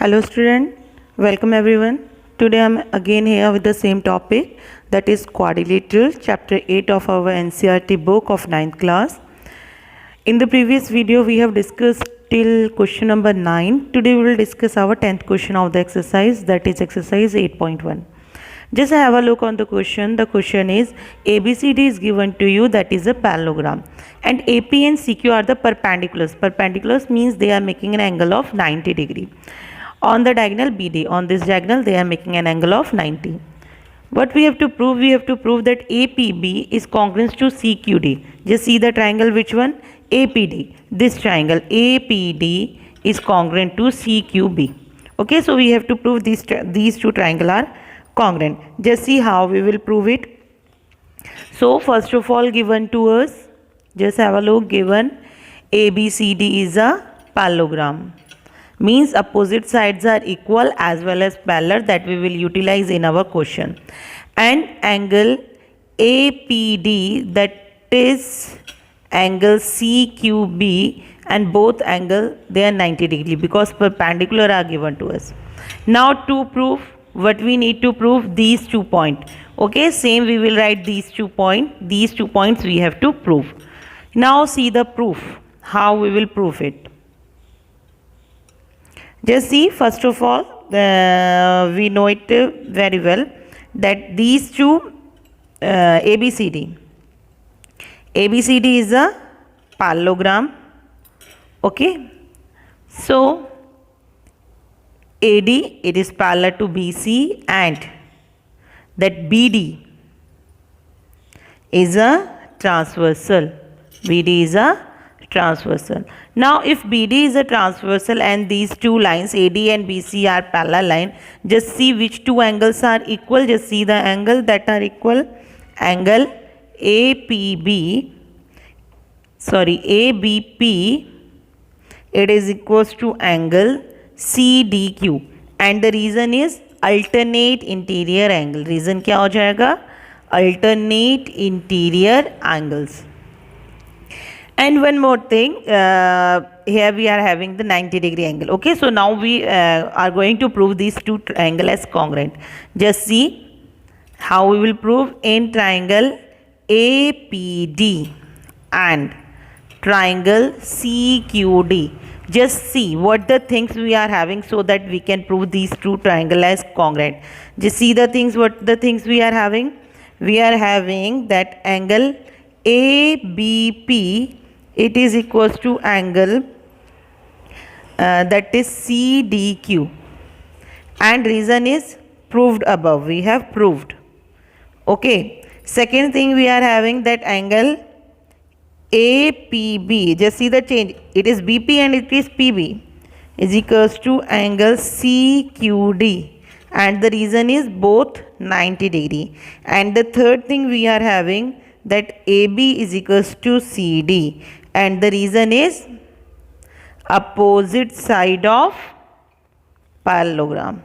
Hello student, welcome everyone. Today I am again here with the same topic, that is quadrilateral, chapter 8 of our NCERT book of 9th class. In the previous video we have discussed till question number 9. Today we will discuss our 10th question of the exercise, that is exercise 8.1. Just have a look on the question. The question is ABCD is given to you, that is a parallelogram, and AP and CQ are the perpendiculars. Perpendiculars means they are making an angle of 90 degree. On the diagonal BD, on this diagonal they are making an angle of 90. What we have to prove? We have to prove that APB is congruent to CQD. Just see the triangle, which one? APD. This triangle APD is congruent to CQB. Okay, so we have to prove these two triangles are congruent. Just see how we will prove it. So first of all, given to us, just have a look, given ABCD is a parallelogram, means opposite sides are equal as well as parallel, that we will utilize in our question. And angle APD, that is angle CQB, and both angle they are 90 degree because perpendicular are given to us. Now to prove, what we need to prove? These 2 points. Okay, same we will write these 2 points. These 2 points we have to prove. Now see the proof, how we will prove it. Just see, first of all, we know it very well that these two ABCD is a parallelogram. Okay, so AD, it is parallel to BC, and that BD is a transversal. BD is a transversal. Now if BD is a transversal and these two lines AD and BC are parallel line, just see which two angles are equal. Just see the angle that are equal. Angle ABP, it is equals to angle CDQ, and the reason is alternate interior angle. Reason क्या हो जाएगा? Alternate interior angles. And one more thing, here we are having the 90 degree angle. Okay, so now we are going to prove these two triangles as congruent. Just see how we will prove. In triangle APD and triangle CQD, just see what the things we are having so that we can prove these two triangles as congruent. Just see the things, what the things we are having. We are having that angle ABP, it is equals to angle that is CDQ, and reason is proved above, we have proved. Okay, second thing we are having that angle APB, just see the change, it is BP and it is PB, is equals to angle CQD, and the reason is both 90 degree. And the third thing we are having that AB is equals to CD, and the reason is opposite side of parallelogram.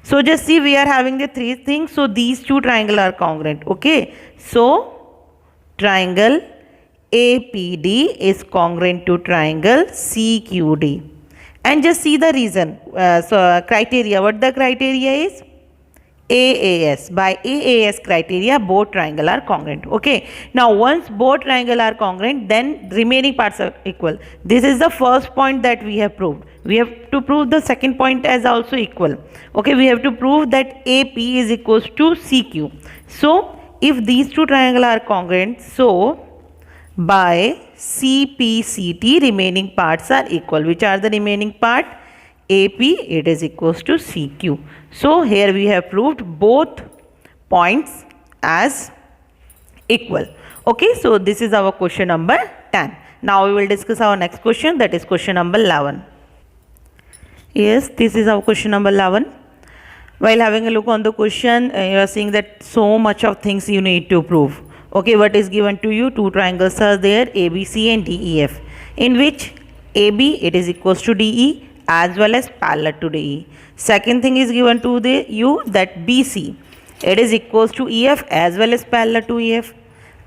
So just see, we are having the three things, so these two triangles are congruent. Okay, so triangle APD is congruent to triangle CQD. And just see the reason, criteria, what the criteria is? AAS. By AAS criteria, both triangles are congruent. Okay, now once both triangles are congruent, then remaining parts are equal. This is the first point that we have proved. We have to prove the second point as also equal. Okay, we have to prove that AP is equals to CQ. So if these two triangles are congruent, so by CPCT remaining parts are equal. Which are the remaining part? AP, it is equals to CQ. So here we have proved both points as equal. Okay, so this is our question number 10. Now we will discuss our next question, that is question number 11. Yes, this is our question number 11. While having a look on the question, you are seeing that so much of things you need to prove. Okay, what is given to you? Two triangles are there, ABC and DEF, in which AB, it is equals to DE as well as parallel to DE. Second thing is given to you that BC, it is equals to EF as well as parallel to EF,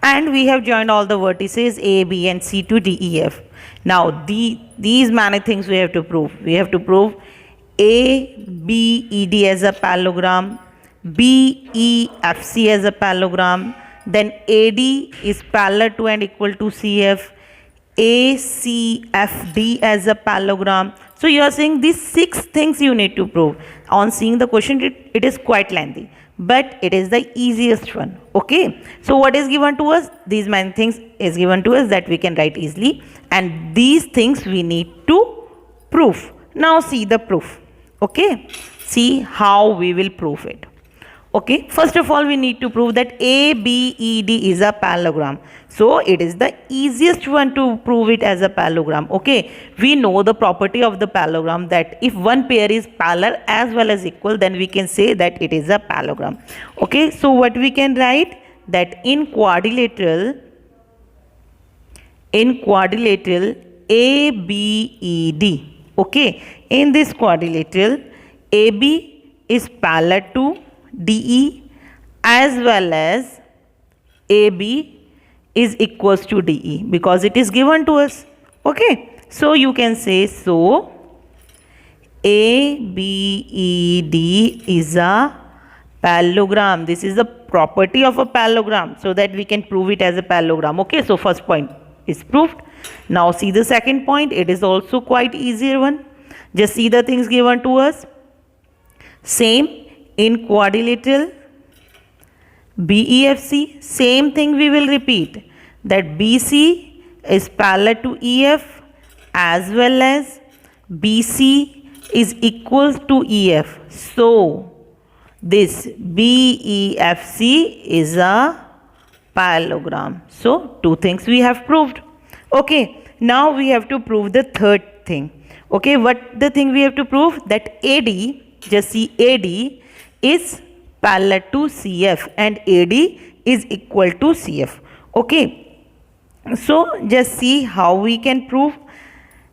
and we have joined all the vertices A, B and C to DEF. Now these many things we have to prove. We have to prove ABED as a parallelogram, BEFC as a parallelogram, then AD is parallel to and equal to CF, ACFD as a parallelogram. So you are saying these 6 things you need to prove. On seeing the question, it is quite lengthy, but it is the easiest one. Okay, so what is given to us? These many things is given to us that we can write easily, and these things we need to prove. Now see the proof. Okay, see how we will prove it. Okay, first of all we need to prove that ABED is a parallelogram. So it is the easiest one to prove it as a parallelogram. Okay, we know the property of the parallelogram, that if one pair is parallel as well as equal, then we can say that it is a parallelogram. Okay, so what we can write, that in quadrilateral ABED, okay, in this quadrilateral AB is parallel to DE as well as AB is equals to DE, because it is given to us. Okay, so you can say, so ABED is a parallelogram. This is the property of a parallelogram, so that we can prove it as a parallelogram. Okay, so first point is proved. Now see the second point. It is also quite easier one. Just see the things given to us. Same in quadrilateral BEFC, same thing we will repeat, that BC is parallel to EF as well as BC is equal to EF. So this BEFC is a parallelogram. So 2 things we have proved. Okay, now we have to prove the third thing. Okay, what the thing we have to prove? That AD, just see, AD is parallel to CF and AD is equal to CF. Okay, so just see how we can prove.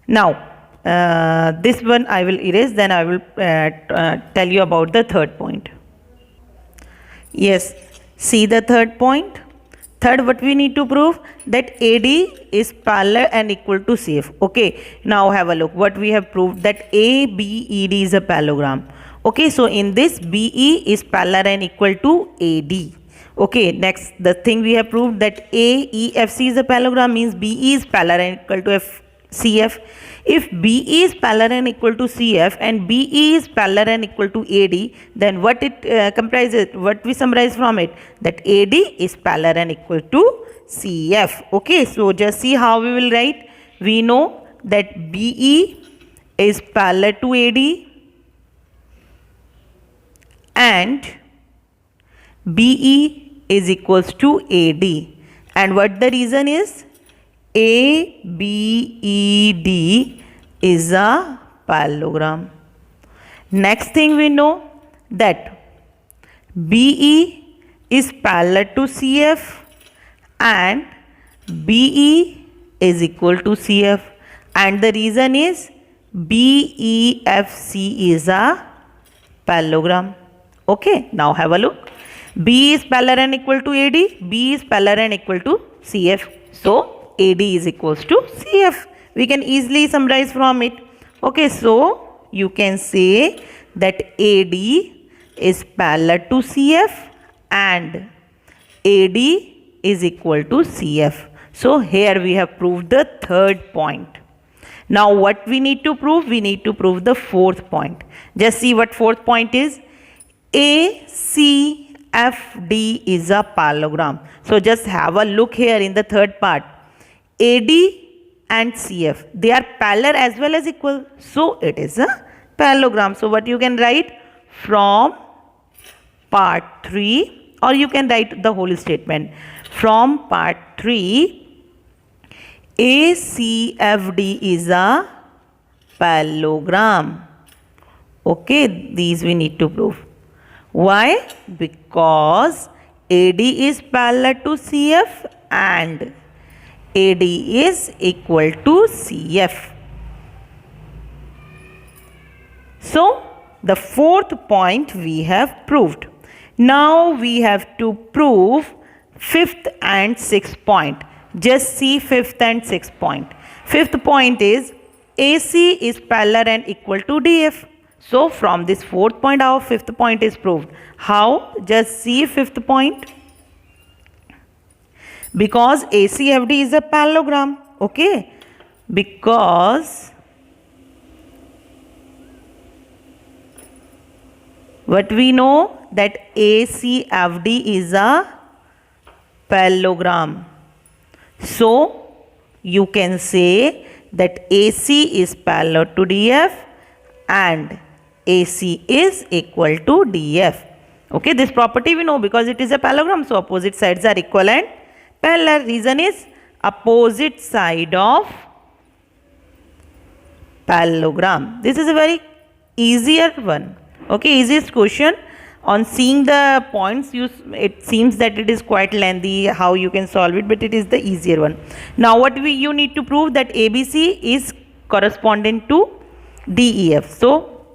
Now this one I will erase, then I will tell you about the third point. Yes, see the third point. Third, what we need to prove, that AD is parallel and equal to CF. Okay, now have a look what we have proved, that ABED is a parallelogram. Okay, so in this BE is parallel and equal to AD. Okay, next the thing we have proved, that AEFC is a parallelogram, means BE is parallel and equal to CF. If BE is parallel and equal to CF and BE is parallel and equal to AD, then what it comprises, what we summarize from it, that AD is parallel and equal to CF. Okay, so just see how we will write. We know that BE is parallel to AD and BE is equals to AD, and what the reason is, ABED is a parallelogram. Next thing we know, that BE is parallel to CF and BE is equal to CF, and the reason is BEFC is a parallelogram. Okay, now have a look. B is parallel and equal to AD, B is parallel and equal to CF. So AD is equals to CF. We can easily summarize from it. Okay, so you can say that AD is parallel to CF and AD is equal to CF. So here we have proved the third point. Now what we need to prove? We need to prove the fourth point. Just see what fourth point is. ACFD is a parallelogram. So just have a look here in the third part. AD and CF, they are parallel as well as equal. So it is a parallelogram. So what you can write from part 3, or you can write the whole statement. From part 3, ACFD is a parallelogram. Okay, these we need to prove. Why? Because AD is parallel to CF and AD is equal to CF. So the fourth point we have proved. Now we have to prove fifth and sixth point. Just see fifth and sixth point. Fifth point is AC is parallel and equal to DF. So from this fourth point, our fifth point is proved. How? Just see fifth point. Because ACFD is a parallelogram. Okay. Because what we know that ACFD is a parallelogram. So you can say that AC is parallel to DF and AC is equal to DF. Okay, this property we know because it is a parallelogram. So opposite sides are equal and parallel. Reason is opposite side of parallelogram. This is a very easier one. Okay, easiest question. On seeing the points, it seems that it is quite lengthy how you can solve it, but it is the easier one. Now what you need to prove that ABC is corresponding to DEF. So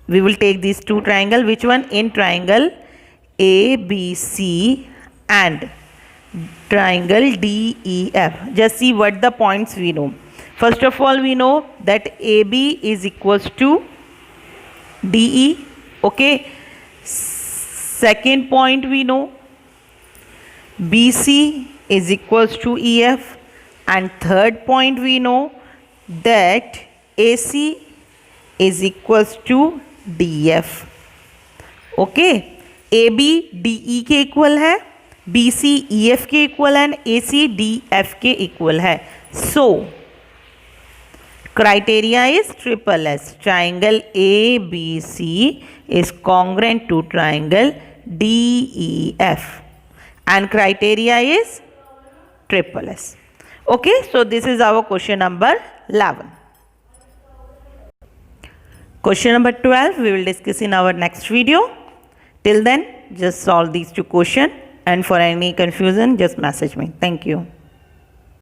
we will take these two triangle. Which one? In triangle ABC and triangle DEF. Just see what the points we know. First of all, we know that AB is equals to DE. Okay. Second point we know BC is equals to EF, and third point we know that AC is equals to DF. Okay, AB DE के equal है, BC EF के equal है, AC DF के equal है. So criteria is triple S. Triangle ABC is congruent to triangle DEF and criteria is triple S. Okay, so this is our question number 11. Question number 12 we will discuss in our next video. Till then, just solve these two questions, and for any confusion just message me. Thank you.